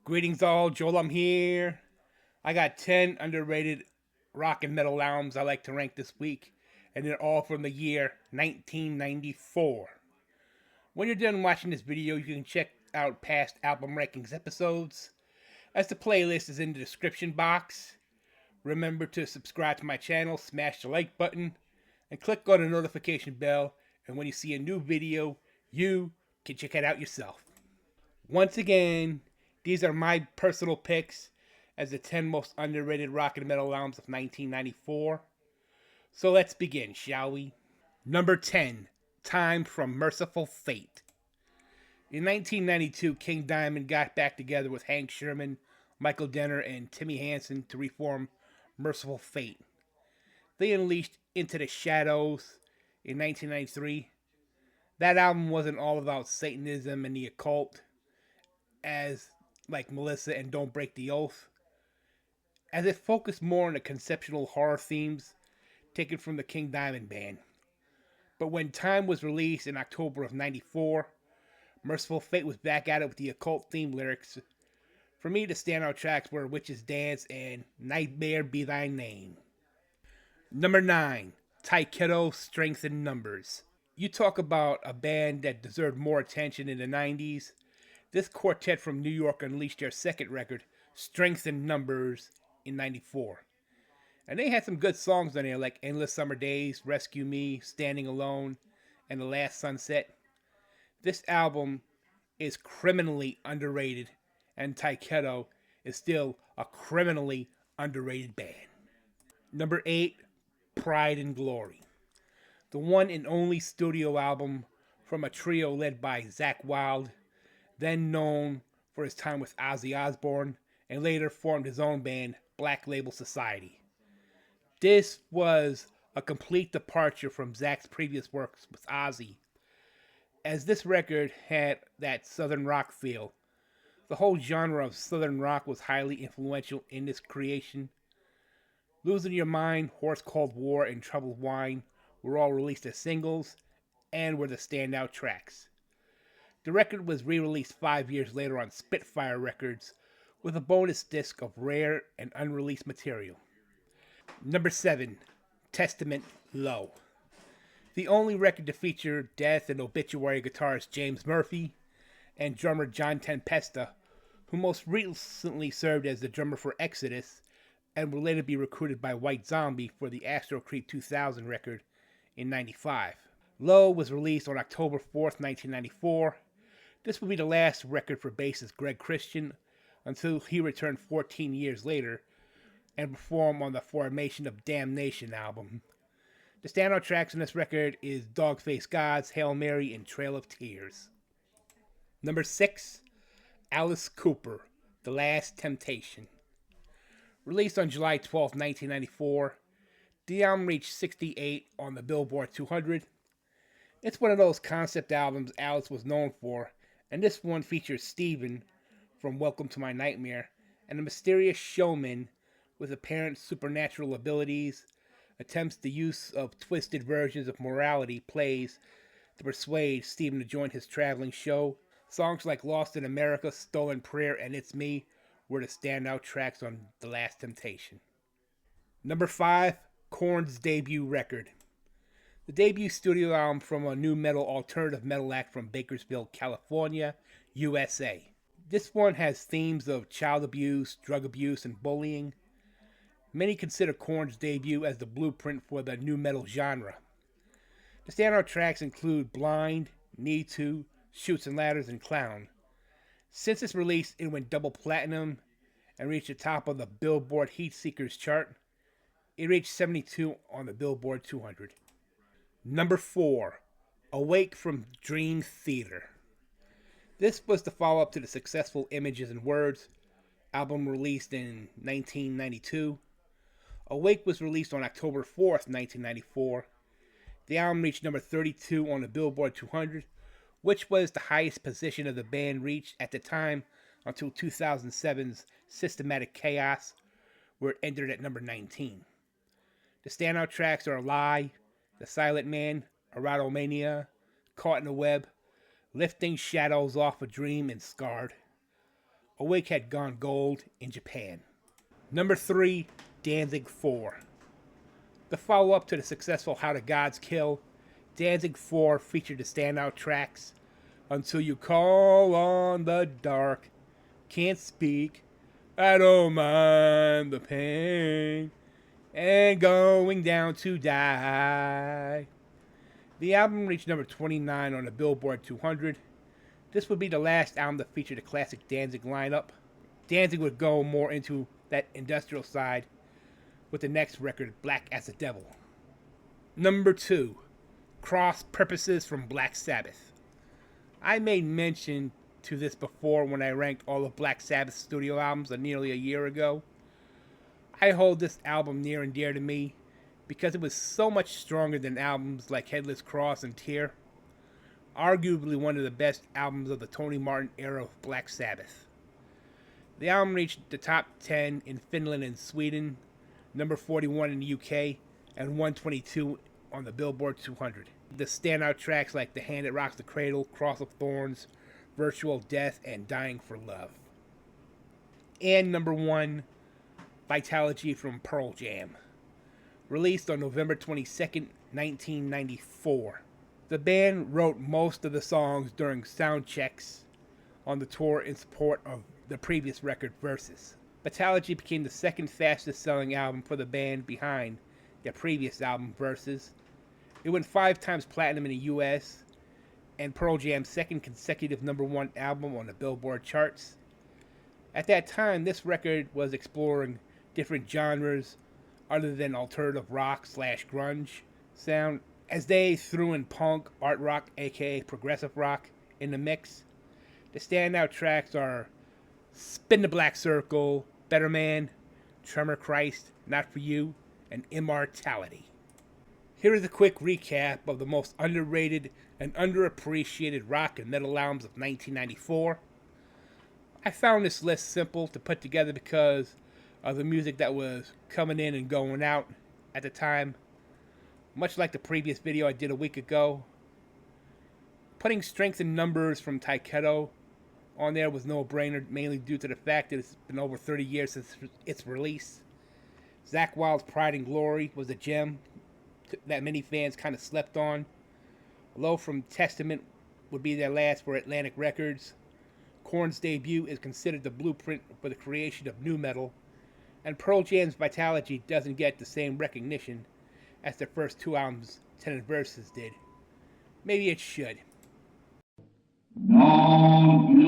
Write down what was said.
Greetings all, Joel, I'm here. I got 10 underrated rock and metal albums I like to rank this week, and they're all from the year 1994. When you're done watching this video, you can check out past album rankings episodes, as the playlist is in the description box. Remember to subscribe to my channel, smash the like button, and click on the notification bell, and when you see a new video, you can check it out yourself. Once again, these are my personal picks as the 10 most underrated rock and metal albums of 1994. So let's begin, shall we? Number 10, Time from Merciful Fate. In 1992, King Diamond got back together with Hank Shermann, Michael Denner, and Timmy Hansen to reform Merciful Fate. They unleashed Into the Shadows in 1993. That album wasn't all about Satanism and the occult, as like Melissa and Don't Break the Oath, as it focused more on the conceptual horror themes taken from the King Diamond Band. But when Time was released in October of 94, Merciful Fate was back at it with the occult theme lyrics. For me, the standout tracks were Witches Dance and Nightmare Be Thy Name. Number 9, Tyketto, Strength in Numbers. You talk about a band that deserved more attention in the 90s. This quartet from New York unleashed their second record, Strength in Numbers, in 94. And they had some good songs on there like Endless Summer Days, Rescue Me, Standing Alone, and The Last Sunset. This album is criminally underrated, and Tyketto is still a criminally underrated band. Number 8, Pride and Glory. The one and only studio album from a trio led by Zakk Wylde, then known for his time with Ozzy Osbourne, and later formed his own band, Black Label Society. This was a complete departure from Zakk's previous works with Ozzy, as this record had that southern rock feel. The whole genre of southern rock was highly influential in this creation. Losing Your Mind, Horse Called War, and Troubled Wine were all released as singles and were the standout tracks. The record was re-released 5 years later on Spitfire Records with a bonus disc of rare and unreleased material. Number 7, Testament, Low. The only record to feature death and obituary guitarist James Murphy and drummer John Tempesta, who most recently served as the drummer for Exodus and will later be recruited by White Zombie for the Astro Creep 2000 record in 95. Low was released on October 4th, 1994. This would be the last record for bassist Greg Christian until he returned 14 years later and performed on the Formation of Damnation album. The standout tracks on this record is Dogface Gods, Hail Mary, and Trail of Tears. Number 6, Alice Cooper, The Last Temptation. Released on July 12, 1994, the album reached 68 on the Billboard 200. It's one of those concept albums Alice was known for, and this one features Steven from Welcome to My Nightmare and a mysterious showman with apparent supernatural abilities attempts the use of twisted versions of morality plays to persuade Steven to join his traveling show. Songs like Lost in America, Stolen Prayer, and It's Me were the standout tracks on The Last Temptation. Number 5, Korn's debut record. The debut studio album from a new metal alternative metal act from Bakersfield, California, USA. This one has themes of child abuse, drug abuse, and bullying. Many consider Korn's debut as the blueprint for the new metal genre. The standout tracks include Blind, Need To, Chutes and Ladders, and Clown. Since its release, it went double platinum and reached the top of the Billboard Heatseekers chart. It reached 72 on the Billboard 200. Number 4, Awake from Dream Theater. This was the follow-up to the successful Images and Words album released in 1992. Awake was released on October 4th, 1994. The album reached number 32 on the Billboard 200, which was the highest position of the band reached at the time until 2007's Systematic Chaos, where it entered at number 19. The standout tracks are Lie, The Silent Man, Erotomania, Caught in a Web, Lifting Shadows Off a Dream, and Scarred. Awake had gone gold in Japan. Number 3, Danzig 4. The follow-up to the successful How the Gods Kill, Danzig 4 featured the standout tracks Until You Call on the Dark, Can't Speak, I Don't Mind the Pain, and Going Down to Die. The album reached number 29 on the Billboard 200. This would be the last album to feature the classic Danzig lineup. Danzig would go more into that industrial side with the next record, Black as the Devil. Number 2, Cross Purposes from Black Sabbath. I made mention to this before when I ranked all of Black Sabbath's studio albums nearly a year ago. I hold this album near and dear to me because it was so much stronger than albums like Headless Cross and Tear. Arguably one of the best albums of the Tony Martin era of Black Sabbath. The album reached the top 10 in Finland and Sweden, number 41 in the UK, and 122 on the Billboard 200. The standout tracks like The Hand That Rocks the Cradle, Cross of Thorns, Virtual Death, and Dying for Love. And number 1, Vitalogy from Pearl Jam. Released on November 22nd, 1994. The band wrote most of the songs during sound checks on the tour in support of the previous record, Versus. Vitalogy became the second fastest selling album for the band behind their previous album, Versus. It went 5 times platinum in the US, and Pearl Jam's second consecutive number 1 album on the Billboard charts. At that time, this record was exploring different genres other than alternative rock / grunge sound, as they threw in punk, art rock, aka progressive rock, in the mix. The standout tracks are Spin the Black Circle, Better Man, Tremor Christ, Not For You, and Immortality. Here is a quick recap of the most underrated and underappreciated rock and metal albums of 1994. I found this list simple to put together because of the music that was coming in and going out at the time. Much like the previous video I did a week ago, putting Strength in Numbers from Tyketto on there was no brainer, mainly due to the fact that it's been over 30 years since its release. Zakk Wylde's Pride and Glory was a gem that many fans kind of slept on. Low from Testament would be their last for Atlantic Records. Korn's debut is considered the blueprint for the creation of nu metal, and Pearl Jam's Vitalogy doesn't get the same recognition as their first 2 albums, Ten and Versus, did. Maybe it should. No.